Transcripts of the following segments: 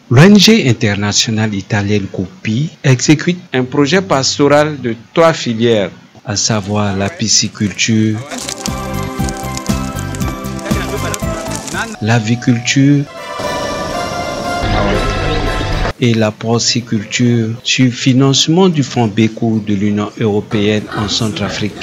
L'ONG internationale italienne COPI exécute un projet pastoral de 3 filières, à savoir la pisciculture, l'aviculture et la porciculture sur financement du Fonds BECO de l'Union européenne en Centrafrique.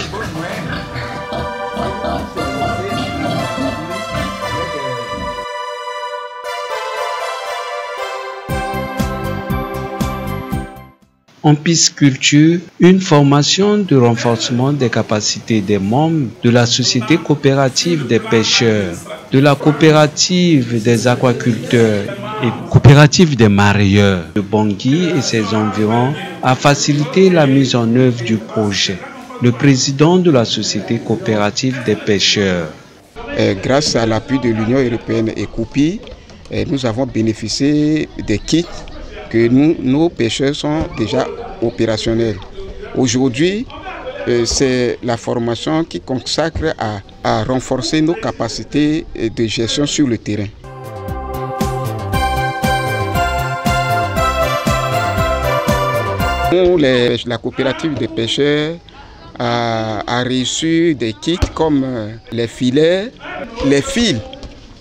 En pisciculture, une formation de renforcement des capacités des membres de la Société coopérative des pêcheurs, de la coopérative des aquaculteurs et coopérative des mareyeurs de Bangui et ses environs a facilité la mise en œuvre du projet. Le président de la Société coopérative des pêcheurs. Grâce à l'appui de l'Union européenne et COPI, nous avons bénéficié des kits que nos pêcheurs sont déjà opérationnels. Aujourd'hui, c'est la formation qui consacre à renforcer nos capacités de gestion sur le terrain. La coopérative des pêcheurs a reçu des kits comme les filets, les fils,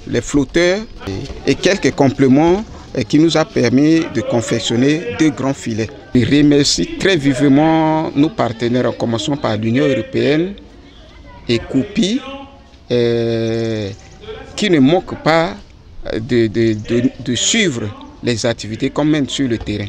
les flotteurs et quelques compléments qui nous a permis de confectionner 2 grands filets. Je remercie très vivement nos partenaires, en commençant par l'Union européenne et COPI, qui ne manquent pas de suivre les activités qu'on mène sur le terrain.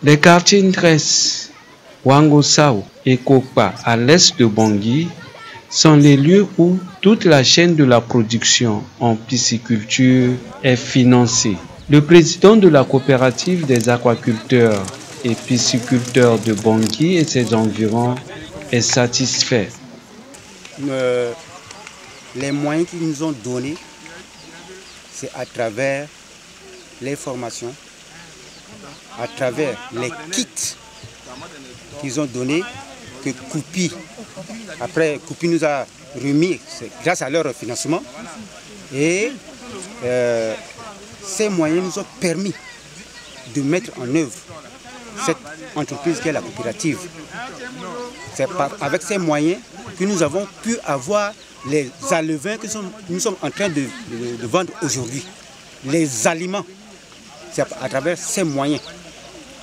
Les quartiers Ndres, Wangosao et Kokpa à l'est de Bangui sont les lieux où toute la chaîne de la production en pisciculture est financée. Le président de la coopérative des aquaculteurs et pisciculteurs de Bangui et ses environs est satisfait. Les moyens qu'ils nous ont donnés, c'est à travers les formations, à travers les kits qu'ils ont donnés, que COPI, après COPI nous a remis grâce à leur financement. Et ces moyens nous ont permis de mettre en œuvre cette entreprise qui est la coopérative. C'est avec ces moyens que nous avons pu avoir les alevins que nous sommes en train de vendre aujourd'hui. Les aliments, c'est à travers ces moyens.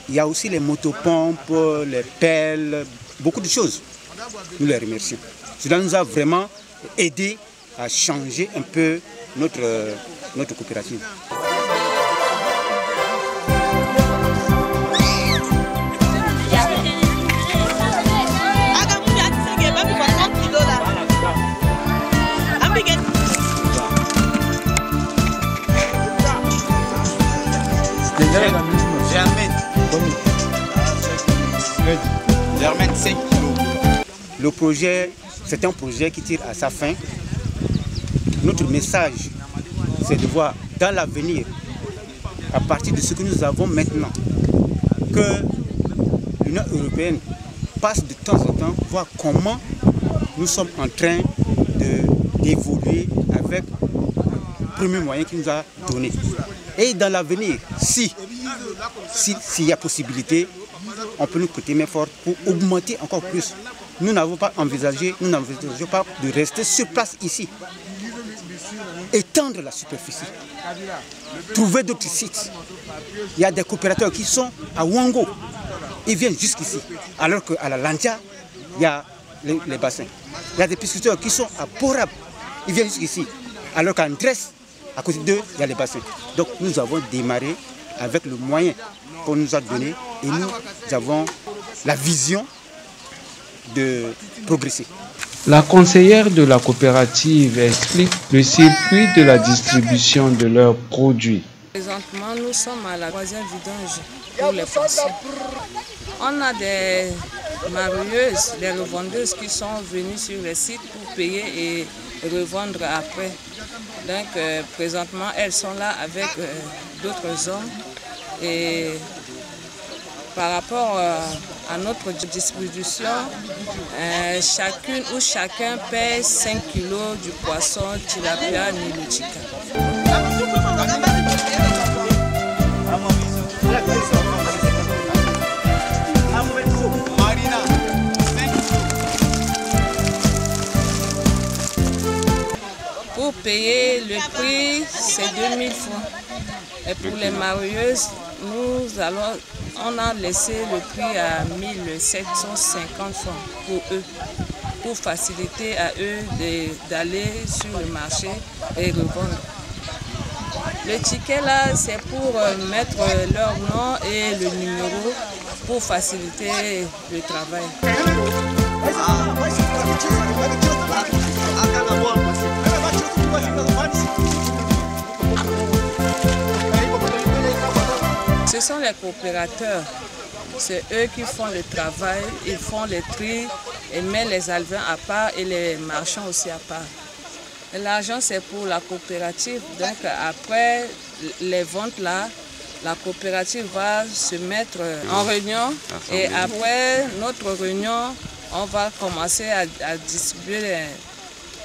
Il y a aussi les motopompes, les pelles, beaucoup de choses. Nous les remercions. Cela nous a vraiment aidé à changer un peu notre coopérative. Germaine 5 kilos. Le projet, c'est un projet qui tire à sa fin. Notre message, c'est de voir dans l'avenir, à partir de ce que nous avons maintenant, que l'Union européenne passe de temps en temps, voir comment nous sommes en train d'évoluer avec le premier moyen qu'il nous a donné. Et dans l'avenir, s'il y a possibilité, on peut nous prêter main forte pour augmenter encore plus. Nous n'avons pas envisagé, nous n'envisageons pas de rester sur place ici. Étendre la superficie. Trouver d'autres sites. Il y a des coopérateurs qui sont à Wango. Ils viennent jusqu'ici. Alors qu'à la Landia, il y a les bassins. Il y a des pisciculteurs qui sont à Porab. Ils viennent jusqu'ici. Alors qu'à Ndres, à côté d'eux, il y a les bassins. Donc nous avons démarré avec le moyen qu'on nous a donné et nous avons la vision de progresser. La conseillère de la coopérative explique le circuit de la distribution de leurs produits. Présentement, nous sommes à la 3e vidange pour les poissons. On a des mareyeuses, des revendeuses qui sont venues sur les sites pour payer et revendre après. Donc présentement, elles sont là avec d'autres hommes et par rapport à notre distribution, chacune ou chacun paie 5 kilos du poisson tilapia niluchika. Pour payer le prix, c'est 2000 francs. Et pour les marieuses, on a laissé le prix à 1750 francs pour eux, pour faciliter à eux d'aller sur le marché et revendre. Le ticket là, c'est pour mettre leur nom et le numéro pour faciliter le travail. Ce sont les coopérateurs, c'est eux qui font le travail, ils font les tri et mettent les alevins à part et les marchands aussi à part. L'argent c'est pour la coopérative, donc après les ventes là, la coopérative va se mettre en réunion et après notre réunion, on va commencer à distribuer,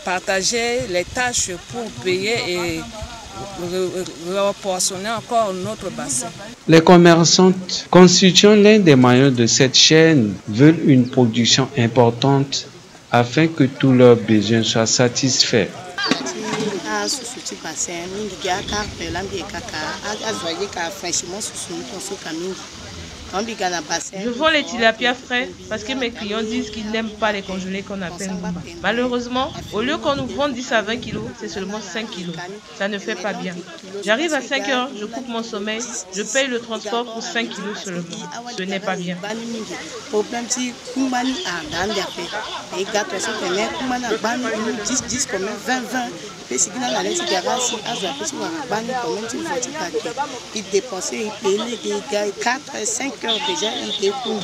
partager les tâches pour payer et reportionner encore notre bassin. Les commerçantes constituant l'un des maillons de cette chaîne veulent une production importante afin que tous leurs besoins soient satisfaits. Je vends les tilapia frais parce que mes clients disent qu'ils n'aiment pas les congelés qu'on appelle Ngumba. Malheureusement, au lieu qu'on nous vende 10 à 20 kilos, c'est seulement 5 kilos. Ça ne fait pas bien. J'arrive à 5 heures, je coupe mon sommeil, je paye le transport pour 5 kilos seulement. Ce n'est pas bien. Il dépensait, il payait les dégâts, 4 5 heures déjà, il découvre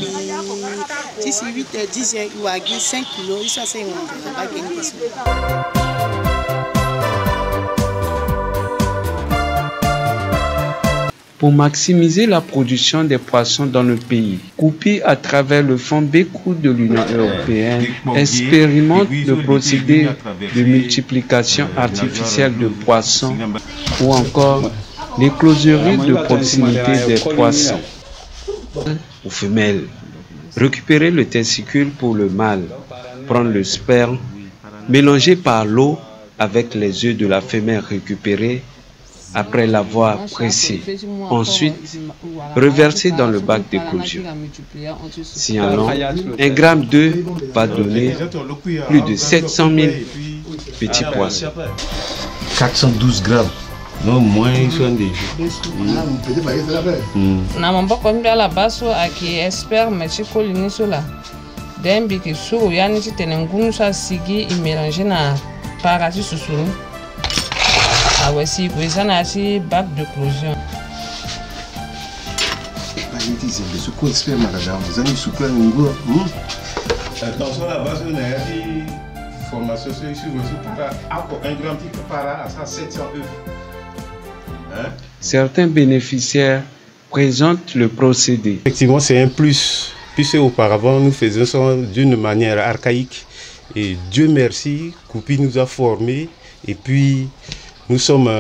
10, 8, 10 heures, il a gagné 5 kilos, il s'est Pour maximiser la production des poissons dans le pays, Koupi, à travers le fonds Beku de l'Union européenne, expérimente le procédé de multiplication artificielle de poissons ou encore l'écloserie de proximité des poissons. Aux femelles, récupérer le testicule pour le mâle, prendre le sperme, mélanger par l'eau avec les œufs de la femelle récupérée après l'avoir pressé. Ensuite, reverser dans le bac d'éclosion. Signalons, 1 gramme d'œuf va donner plus de 700 000 petits poissons. 412 grammes. Non, moins 70. Na mamboko mbia la baso aki expert mechiko liniso la. Dembi ki suru yani ti tenengunu sa sigi i mélanger na parati susuru. Awesi kweza na si bac d'éclosion. Attention la base on a dit formation sur encore 1 gramme qui prépare à 700 œufs. Certains bénéficiaires présentent le procédé. Effectivement, c'est un plus, puisque auparavant nous faisions ça d'une manière archaïque. Et Dieu merci, Koupi nous a formés et puis nous sommes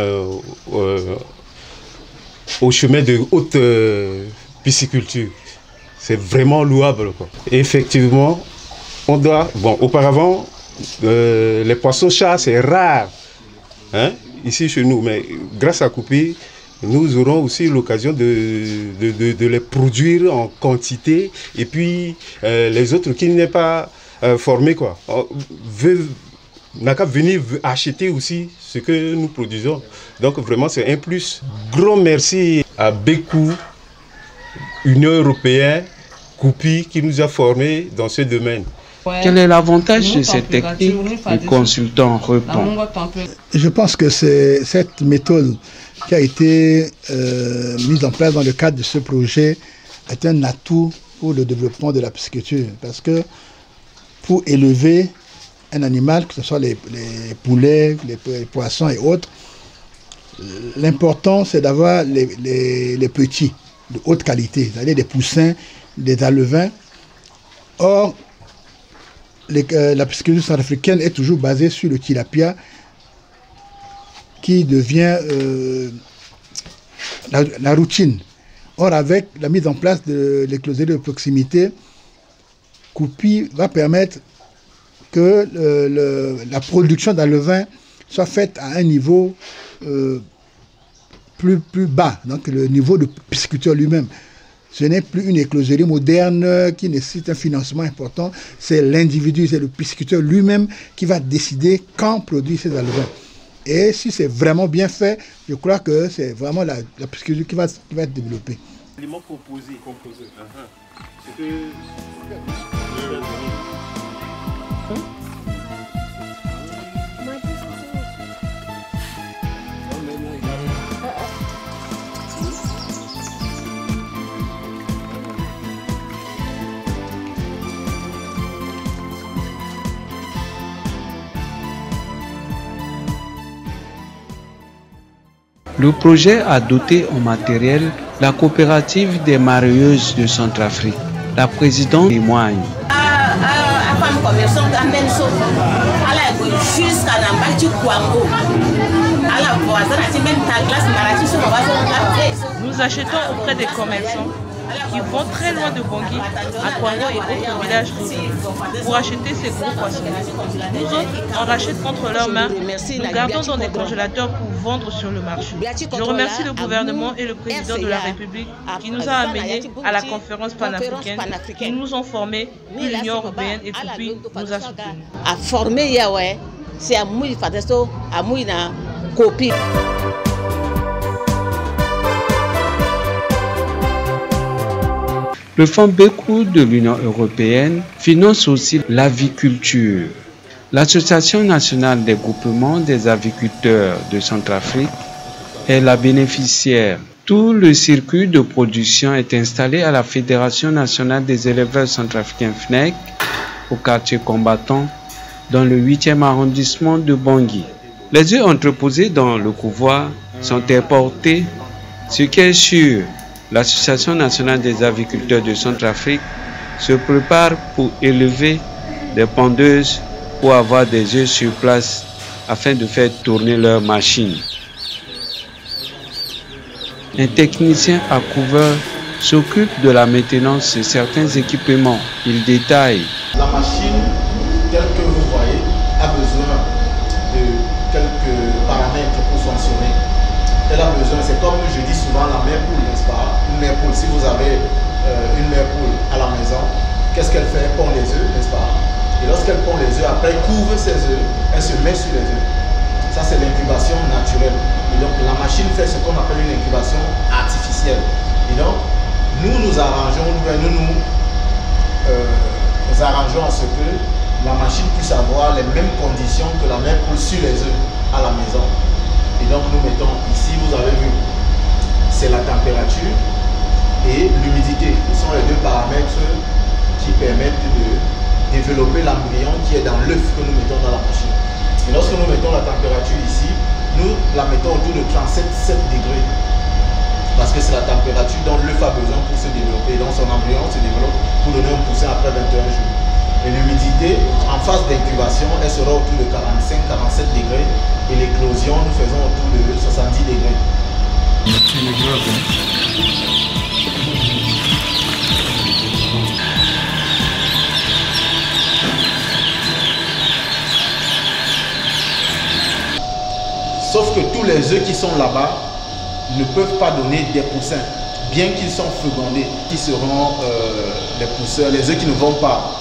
au chemin de haute pisciculture. C'est vraiment louable, quoi. Et effectivement, on doit, bon, auparavant, les poissons-chats, c'est rare. Hein? Ici chez nous, mais grâce à Koupi, nous aurons aussi l'occasion de les produire en quantité et puis les autres qui n'est pas formés quoi, n'a qu'à venir acheter aussi ce que nous produisons. Donc vraiment c'est un plus. Grand merci à Beku, Union européenne, Koupi qui nous a formés dans ce domaine. Quel est l'avantage de cette technique? Le consultant répond. Je pense que c'est cette méthode qui a été mise en place dans le cadre de ce projet est un atout pour le développement de la pisciculture. Parce que pour élever un animal, que ce soit les poulets, les poissons et autres, l'important c'est d'avoir les petits. de haute qualité, c'est-à-dire des poussins, des alevins. Or, la pisciculture centrafricaine est toujours basée sur le tilapia qui devient la routine. Or, avec la mise en place de l'écloserie de proximité, Koupi va permettre que la production d'alevins soit faite à un niveau plus bas, donc le niveau de pisciculture lui-même. Ce n'est plus une écloserie moderne qui nécessite un financement important, c'est l'individu, c'est le pisciculteur lui-même qui va décider quand produire ses alevins. Et si c'est vraiment bien fait, je crois que c'est vraiment la pisciculture qui va être développée. L'élément composé. Le projet a doté en matériel la coopérative des marieuses de Centrafrique. La présidente témoigne. Nous achetons auprès des commerçants qui vont très loin de Bangui, à Kwango et autres villages pour acheter ces gros poissons. Nous autres, on rachète contre leurs mains, nous gardons dans des congélateurs pour vendre sur le marché. Je remercie le gouvernement et le président de la République qui nous a amenés à la conférence panafricaine, qui nous ont formés, l'Union européenne et Koupi nous a soutenus. À former Yahweh, c'est à Moui Fadesto, à Moui na Koupi. Le Fonds Bekou de l'Union européenne finance aussi l'aviculture. L'Association nationale des groupements des aviculteurs de Centrafrique est la bénéficiaire. Tout le circuit de production est installé à la Fédération nationale des éleveurs centrafricains FNEC, au quartier combattant, dans le 8e arrondissement de Bangui. Les œufs entreposés dans le couvoir sont importés, ce qui est sûr. L'Association nationale des aviculteurs de Centrafrique se prépare pour élever des pondeuses pour avoir des œufs sur place afin de faire tourner leurs machines. Un technicien à couvert s'occupe de la maintenance de certains équipements. Il détaille. La machine, telle que vous voyez, a besoin de quelques paramètres pour fonctionner. Elle a besoin, c'est comme je dis souvent, la mère poule, n'est-ce pas? Une mère poule, si vous avez une mère poule à la maison, qu'est-ce qu'elle fait? Elle pond les œufs, n'est-ce pas? Et lorsqu'elle pond les œufs, après elle couvre ses œufs, elle se met sur les œufs. Ça, c'est l'incubation naturelle. Et donc, la machine fait ce qu'on appelle une incubation artificielle. Et donc, nous arrangeons à ce que la machine puisse avoir les mêmes conditions que la mère poule sur les œufs à la maison. Et donc nous mettons ici, vous avez vu, c'est la température et l'humidité. Ce sont les deux paramètres qui permettent de développer l'embryon qui est dans l'œuf que nous mettons dans la machine. Et lorsque nous mettons la température ici, nous la mettons autour de 37,7 degrés. Parce que c'est la température dont l'œuf a besoin pour se développer. Donc son embryon se développe pour donner un poussin après 21 jours. Et l'humidité, en phase d'incubation, elle sera autour de 45-47 degrés. Et l'éclosion, nous faisons autour de 70 degrés. Sauf que tous les œufs qui sont là-bas ne peuvent pas donner des poussins, bien qu'ils sont fécondés, qui seront les pousseurs, les œufs qui ne vont pas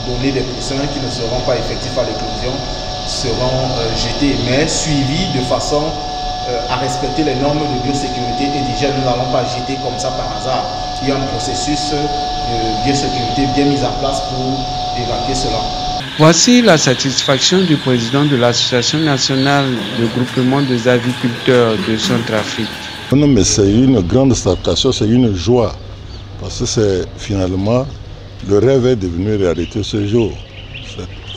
donner des poussins, qui ne seront pas effectifs à l'éclosion, seront jetés, mais suivis de façon à respecter les normes de biosécurité et d'hygiène. Nous n'allons pas jeter comme ça par hasard. Il y a un processus de biosécurité bien mis en place pour évacuer cela. Voici la satisfaction du président de l'Association nationale de groupement des aviculteurs de Centrafrique. Non, mais c'est une grande satisfaction, c'est une joie, parce que c'est finalement le rêve est devenu réalité ce jour.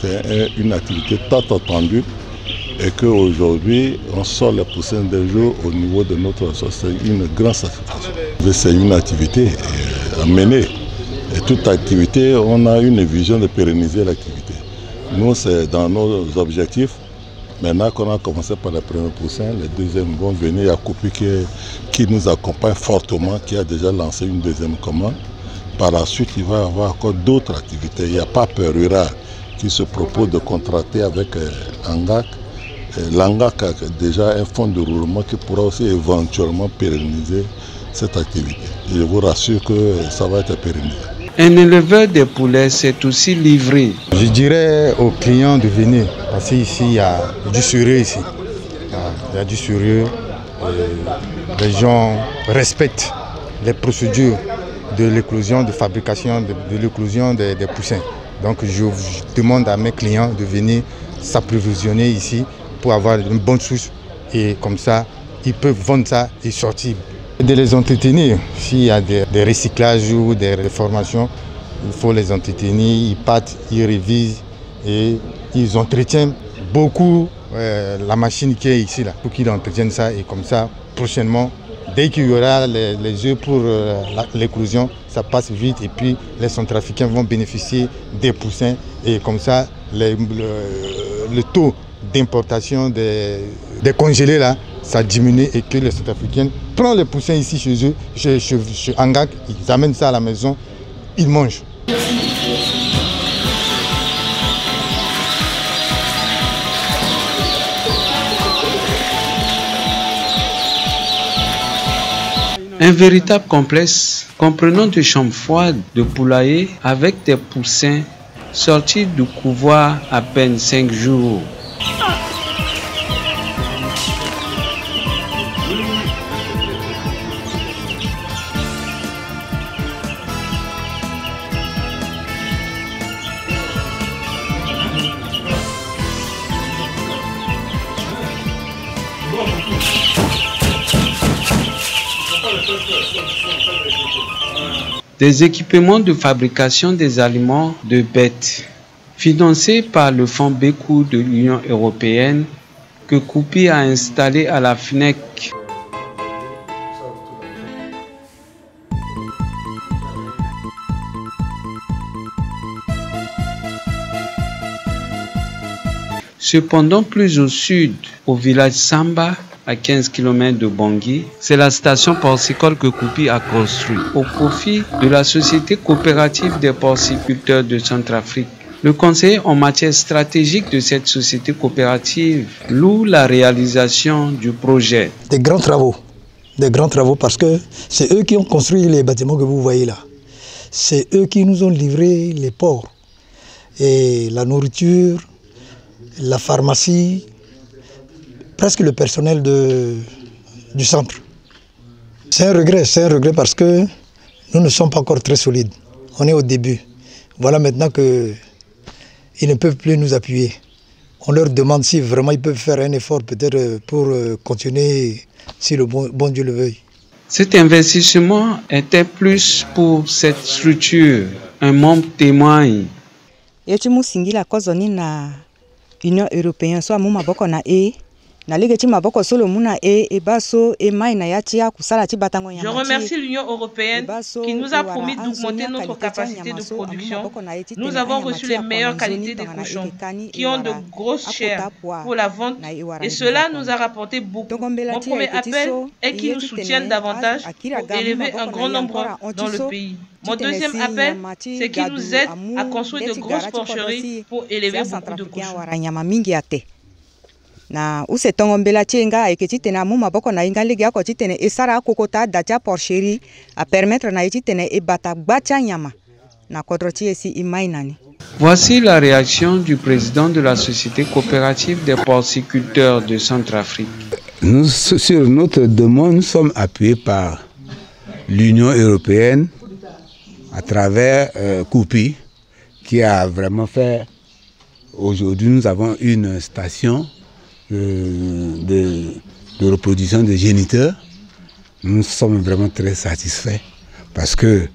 C'était une activité tant attendue et qu'aujourd'hui, on sort les poussins des jours au niveau de notre association. C'est une grande satisfaction. C'est une activité à mener. Et toute activité, on a une vision de pérenniser l'activité. Nous, c'est dans nos objectifs. Maintenant qu'on a commencé par les premiers poussins, les deuxièmes vont venir. Il y a Koupi qui nous accompagne fortement, qui a déjà lancé une deuxième commande. Par la suite, il va y avoir encore d'autres activités. Il n'y a pas Perura qui se propose de contracter avec Angak. L'Angak a déjà un fonds de roulement qui pourra aussi éventuellement pérenniser cette activité. Et je vous rassure que ça va être pérennisé. Un éleveur de poulets s'est aussi livré. Je dirais aux clients de venir, parce qu'ici il y a du sérieux ici. Il y a du sérieux. Les gens respectent les procédures de l'éclosion, de fabrication, de l'éclosion des poussins. Donc je demande à mes clients de venir s'approvisionner ici pour avoir une bonne souche et comme ça, ils peuvent vendre ça et sortir. De les entretenir, s'il y a des recyclages ou des formations, il faut les entretenir, ils partent, ils révisent et ils entretiennent beaucoup la machine qui est ici, là, pour qu'ils entretiennent ça et comme ça, prochainement, dès qu'il y aura les œufs pour l'éclosion, ça passe vite et puis les centrafricains vont bénéficier des poussins et comme ça, le taux d'importation des congelés là, ça diminue et que les centrafricains prennent les poussins ici chez eux, chez Angak, ils amènent ça à la maison, ils mangent. Un véritable complexe comprenant des chambres froides, de poulailler avec des poussins sortis du couvoir à peine 5 jours. Des équipements de fabrication des aliments de bêtes, financés par le fonds Bécou de l'Union européenne que Koupi a installé à la FNEC. Cependant, plus au sud, au village Samba, à 15 km de Bangui, c'est la station porcicole que Koupi a construite au profit de la Société coopérative des porciculteurs de Centrafrique. Le conseiller en matière stratégique de cette société coopérative loue la réalisation du projet. Des grands travaux parce que c'est eux qui ont construit les bâtiments que vous voyez là. C'est eux qui nous ont livré les ports et la nourriture, la pharmacie, presque le personnel du centre. C'est un regret parce que nous ne sommes pas encore très solides. On est au début. Voilà maintenant qu'ils ne peuvent plus nous appuyer. On leur demande si vraiment ils peuvent faire un effort peut-être pour continuer si le bon Dieu le veuille. Cet investissement était plus pour cette structure. Un membre témoigne. Union européenne soit muma boko na na lege maboko solo muna baso mai na yatia kusala ti batango ya. Je remercie l'Union européenne qui nous a promis d'augmenter notre capacité de production. Nous avons reçu les meilleures qualités des cochons qui ont de grosses chairs pour la vente et cela nous a rapporté beaucoup. Mon premier appel est qu'ils nous soutiennent davantage pour élever un grand nombre dans le pays. Mon deuxième appel, c'est qu'ils nous aident à construire de grosses porcheries pour élever beaucoup de cochons. Na use tongombela chenga eketitena mu maboko na ingali gya ko titene esara kokota dacha porcherie à permettre na titene e bata gbacha nyama na kodroti esi imainani. Voici la réaction du président de la Société coopérative des porciculteurs de Centrafrique. Nous, sur notre demande, nous sommes appuyés par l'Union européenne à travers Koupi qui a vraiment fait. Aujourd'hui, nous avons une station de reproduction des géniteurs. Nous sommes vraiment très satisfaits parce que,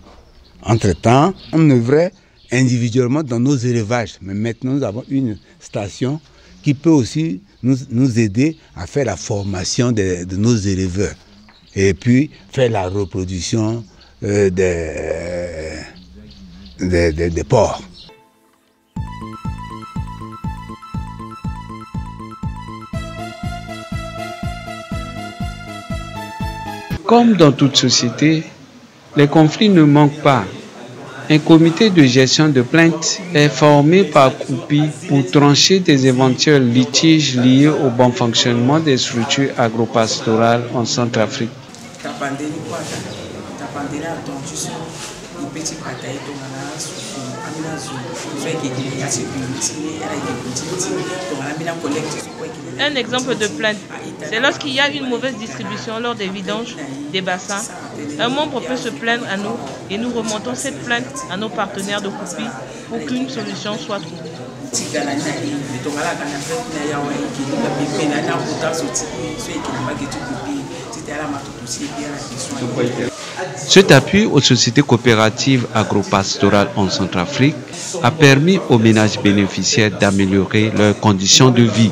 entre-temps, on œuvrait individuellement dans nos élevages. Mais maintenant, nous avons une station qui peut aussi nous aider à faire la formation de nos éleveurs et puis faire la reproduction des porcs. Comme dans toute société, les conflits ne manquent pas. Un comité de gestion de plaintes est formé par Koupi pour trancher des éventuels litiges liés au bon fonctionnement des structures agropastorales en Centrafrique. Un exemple de plainte, c'est lorsqu'il y a une mauvaise distribution lors des vidanges des bassins. Un membre peut se plaindre à nous et nous remontons cette plainte à nos partenaires de Koupi pour qu'une solution soit trouvée. Cet appui aux sociétés coopératives agropastorales en Centrafrique a permis aux ménages bénéficiaires d'améliorer leurs conditions de vie.